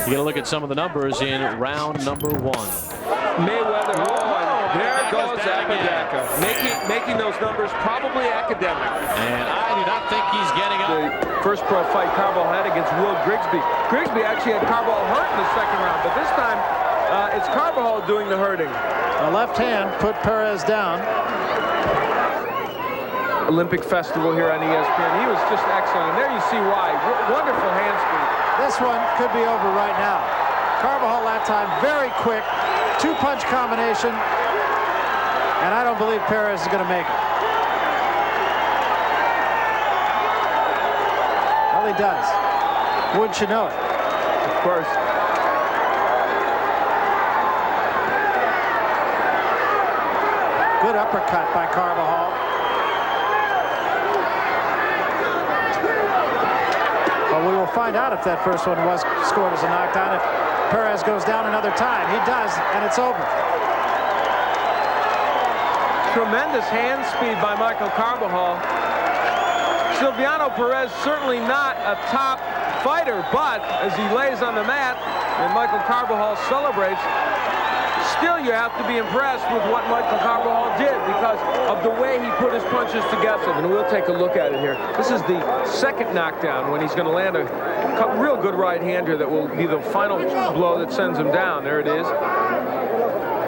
You got to look at some of the numbers in round number 1. Mayweather, there goes Apodaca, making those numbers probably academic. And I do not think he's getting up. The first pro fight Carbajal had against Will Grigsby. Grigsby actually had Carbajal hurt in the second round, but this time it's Carbajal doing the hurting. The left hand put Perez down. Olympic Festival here on ESPN. He was just excellent, and there you see why. Wonderful hand speed. This one could be over right now. Carbajal that time very quick, 2-punch combination, and I don't believe Perez is going to make it. Well, he does. Wouldn't you know it? Of course. Good uppercut by Carbajal. Well, we will find out if that first one was scored as a knockdown. If Perez goes down another time, he does, and it's over. Tremendous hand speed by Michael Carbajal. Silviano Perez certainly not a top fighter, but as he lays on the mat and Michael Carbajal celebrates, still you have to be impressed with what Michael Carbajal did because of the way he put his punches together. And we'll take a look at it here. This is the second knockdown when he's going to land a real good right hander that will be the final blow that sends him down. There it is.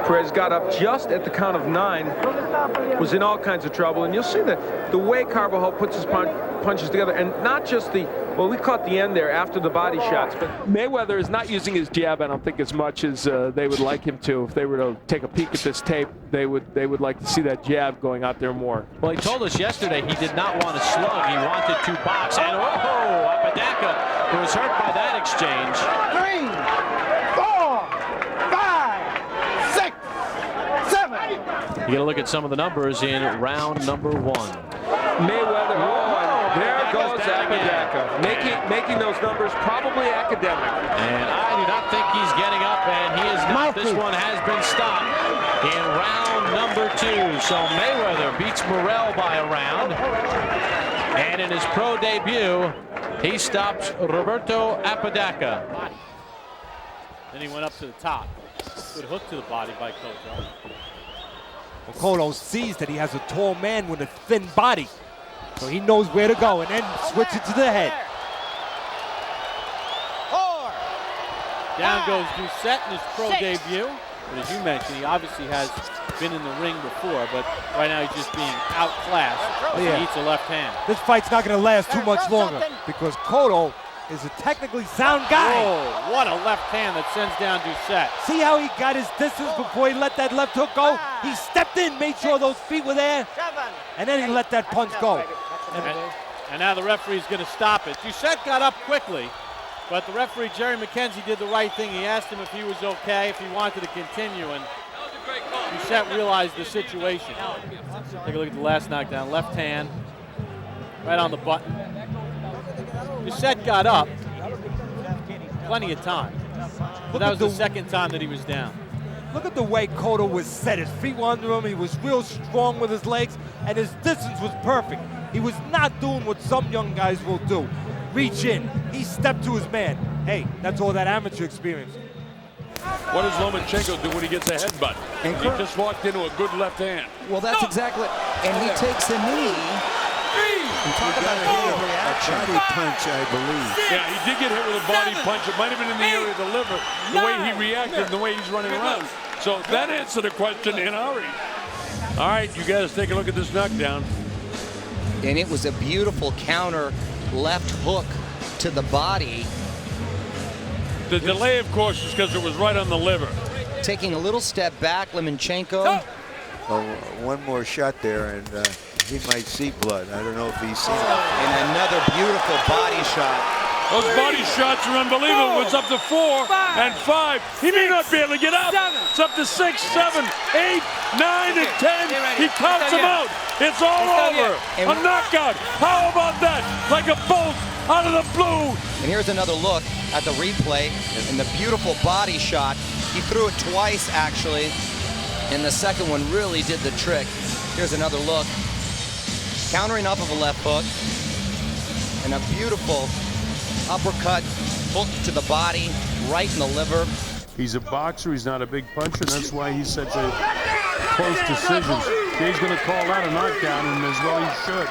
Perez got up just at the count of 9, was in all kinds of trouble, and you'll see that the way Carbajal puts his punches together, and not just the, well, we caught the end there after the body shots, but Mayweather is not using his jab, I don't think, as much as they would like him to. If they were to take a peek at this tape, they would like to see that jab going out there more. Well, he told us yesterday he did not want to slug, he wanted to box, and oh, Apodaca was hurt by that exchange. 3, 4, 5, 6, 7. You got to look at some of the numbers in round number 1. Mayweather, there goes Apodaca, making those numbers probably academic. And I do not think he's getting up, and he is not. This one has been stopped in round number 2. So Mayweather beats Morrell by a round. And in his pro debut, he stops Roberto Apodaca. Then he went up to the top. Good hook to the body by Cotto. Well, Cotto sees that he has a tall man with a thin body. So he knows where to go and then switch it to the head. Down goes Doucet in his pro debut. But as you mentioned, he obviously has been in the ring before, but right now he's just being outclassed. He eats a left hand. This fight's not going to last too much longer because Cotto is a technically sound guy. Oh, what a left hand that sends down Doucet. See how he got his distance before he let that left hook go? He stepped in, made sure those feet were there, and then he let that punch go. And now the referee's going to stop it. Doucet got up quickly, but the referee, Jerry McKenzie, did the right thing. He asked him if he was okay, if he wanted to continue, and Doucet realized the situation. Take a look at the last knockdown. Left hand, right on the button. Doucet got up, plenty of time. But that was the second time that he was down. Look at the way Cotto was set. His feet were under him. He was real strong with his legs, and his distance was perfect. He was not doing what some young guys will do. Reach in. He stepped to his man. Hey, that's all that amateur experience. What does Lomachenko do when he gets a headbutt? He just walked into a good left hand. Well, that's exactly, and he takes the knee. Talk about a body punch, I believe. Yeah, he did get hit with a body punch. It might have been in the area of the liver, the way he reacted, the way he's running around. So that answered the question in Ari. All right, you guys take a look at this knockdown. And it was a beautiful counter left hook to the body. The delay, of course, is because it was right on the liver. Taking a little step back, Lomachenko. Oh, one more shot there, and he might see blood. I don't know if he's seen it. And another beautiful body shot. Those body shots are unbelievable. It's up to 4 and 5. He may not be able to get up. It's up to 6, 7, 8, 9, and 10. He counts them out. It's all over. A knockout. How about that? Like a bolt out of the blue. And here's another look at the replay and the beautiful body shot. He threw it twice, actually, and the second one really did the trick. Here's another look. Countering off of a left hook and a beautiful uppercut hook to the body right in the liver. He's a boxer. He's not a big puncher, and that's why he's such a close decisions. Jay's going to call that a knockdown, and as well he should.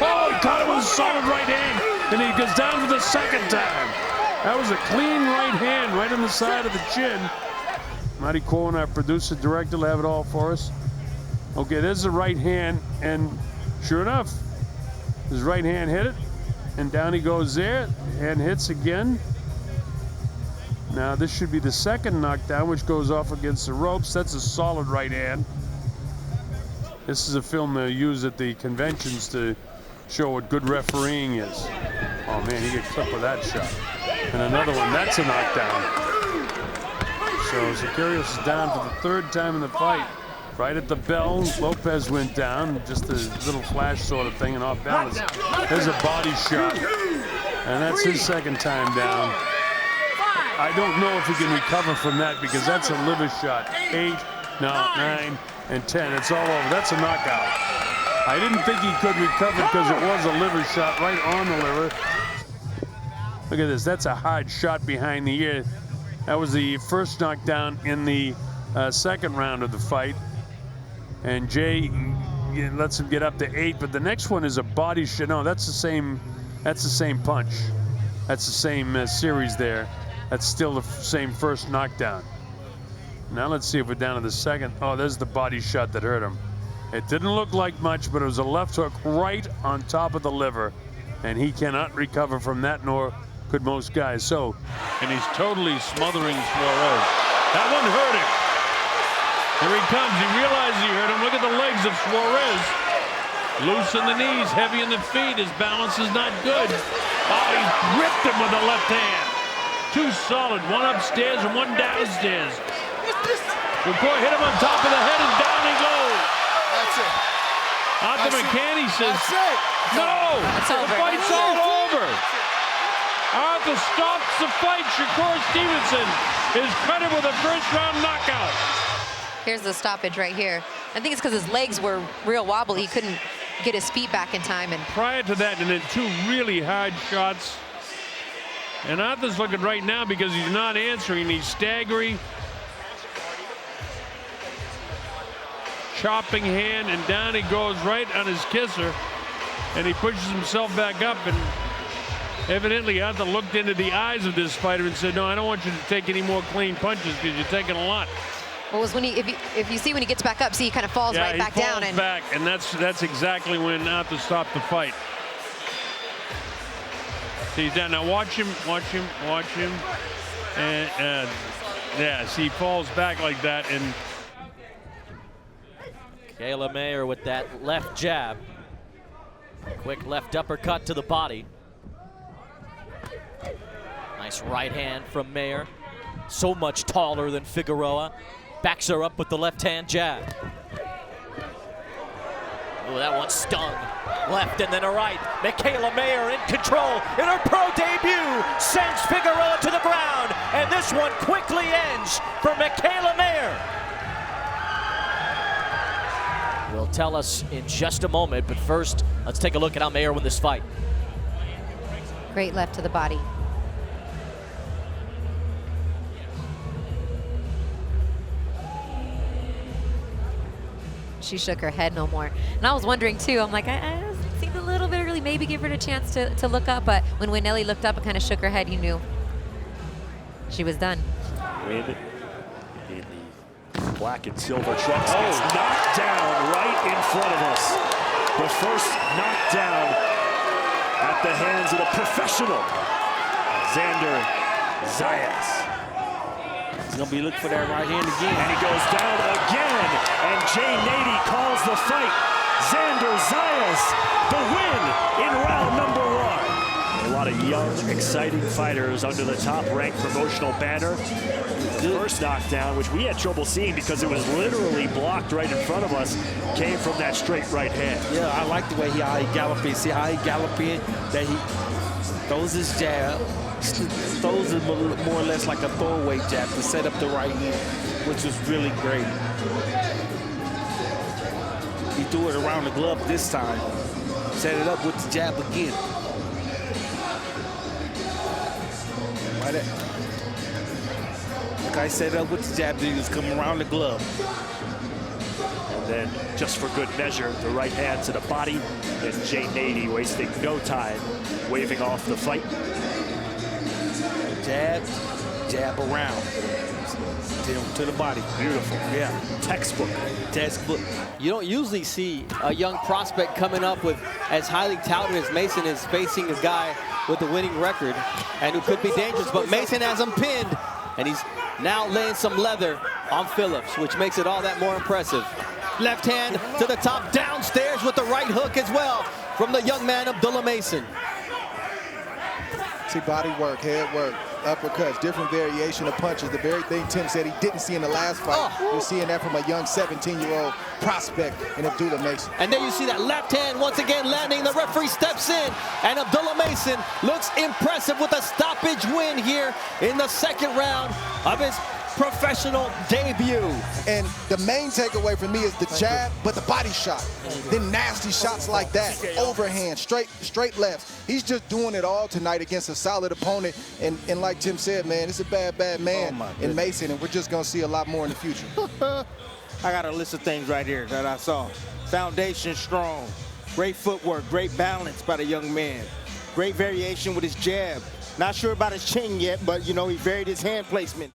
Oh, he caught him with a solid right hand, and he goes down for the second time. That was a clean right hand right on the side of the chin. Matty Cohen, our producer director, will have it all for us. Okay, there's the right hand, and sure enough, his right hand hit it, and down he goes there, and hits again. Now this should be the second knockdown, which goes off against the ropes. That's a solid right hand. This is a film they use at the conventions to show what good refereeing is. Oh man, he gets clipped with that shot. And another one, that's a knockdown. So Siqueiros is down for the third time in the fight. Right at the bell, Lopez went down, just a little flash sort of thing and off balance. There's a body shot, and that's his second time down. I don't know if he can recover from that because that's a liver shot. 8, no, 9, and 10. It's all over. That's a knockout. I didn't think he could recover because it was a liver shot right on the liver. Look at this. That's a hard shot behind the ear. That was the first knockdown in the second round of the fight. And Jay lets him get up to 8, but the next one is a body shot. No, that's the same punch. That's the same series there. That's still the same first knockdown. Now let's see if we're down to the second. Oh, there's the body shot that hurt him. It didn't look like much, but it was a left hook right on top of the liver, and he cannot recover from that, nor could most guys. So, and he's totally smothering Suarez. That one hurt him. Here he comes. He realizes he hurt him. Look at the legs of Suarez. Loose in the knees, heavy in the feet. His balance is not good. Oh, he ripped him with the left hand. Two solid, one upstairs and one downstairs. McCoy hit him on top of the head and down he goes. That's it. Arthur McCanny says, that's it. No, it's the fight's all over. Arthur stops the fight. Shakur Stevenson is credited with a first-round knockout. Here's the stoppage right here. I think it's because his legs were real wobbly. He couldn't get his feet back in time. And prior to that, and then 2 really hard shots. And Arthur's looking right now because he's not answering. He's staggering. Chopping hand, and down he goes right on his kisser. And he pushes himself back up. And evidently, Arthur looked into the eyes of this fighter and said, no, I don't want you to take any more clean punches because you're taking a lot. Well, was when if you see when he gets back up, see he kind of falls right back down. And back, and that's exactly when Arthur stopped the fight. See, he's down now. Watch him. And yeah, see, he falls back like that. And Mikaela Mayer with that left jab. Quick left uppercut to the body. Nice right hand from Mayer. So much taller than Figueroa. Backs her up with the left-hand jab. Oh, that one stung. Left and then a right. Mikaela Mayer in control in her pro debut. Sends Figueroa to the ground. And this one quickly ends for Mikaela Mayer. Will tell us in just a moment, but first, let's take a look at how Mayer won this fight. Great left to the body. She shook her head no more. And I was wondering too, I'm like, I seemed a little bit early, maybe give her a chance to look up, but when Winnelli looked up and kind of shook her head, you knew she was done. Wynn in the black and silver trunks gets knocked down right in front of us. The first knockdown at the hands of the professional, Xander Zayas. He's going to be looking for that right hand again. And he goes down again. And Jay Nady calls the fight. Xander Zayas, the win in round number 1. A lot of young, exciting fighters under the top-ranked promotional banner. The first knockdown, which we had trouble seeing because it was literally blocked right in front of us, came from that straight right hand. Yeah, I like the way he galloped in. See how he galloped in? That he throws his jab. Throws it more or less like a throwaway jab to set up the right hand, which was really great. He threw it around the glove this time. Set it up with the jab again. Like I set up with the jab, he was coming around the glove. And then, just for good measure, the right hand to the body. And Jay Nady wasting no time, waving off the fight. Jab, jab around. To the body. Beautiful. Yeah. Textbook. Textbook. You don't usually see a young prospect coming up with as highly touted as Mason is facing a guy with a winning record and who could be dangerous. But Mason has him pinned, and he's now laying some leather on Phillips, which makes it all that more impressive. Left hand to the top, downstairs with the right hook as well from the young man, Abdullah Mason. See body work, head work, uppercuts, different variation of punches. The very thing Tim said he didn't see in the last fight. You're seeing that from a young 17-year-old prospect in Abdullah Mason. And there you see that left hand once again landing. The referee steps in, and Abdullah Mason looks impressive with a stoppage win here in the second round of his professional debut. And the main takeaway for me is the jab, but the body shot. Then nasty shots like that, overhand, straight lefts. He's just doing it all tonight against a solid opponent. And like Tim said, man, it's a bad man in Mason, and we're just going to see a lot more in the future. I got a list of things right here that I saw. Foundation strong. Great footwork, great balance by the young man. Great variation with his jab. Not sure about his chin yet, but, you know, he varied his hand placement.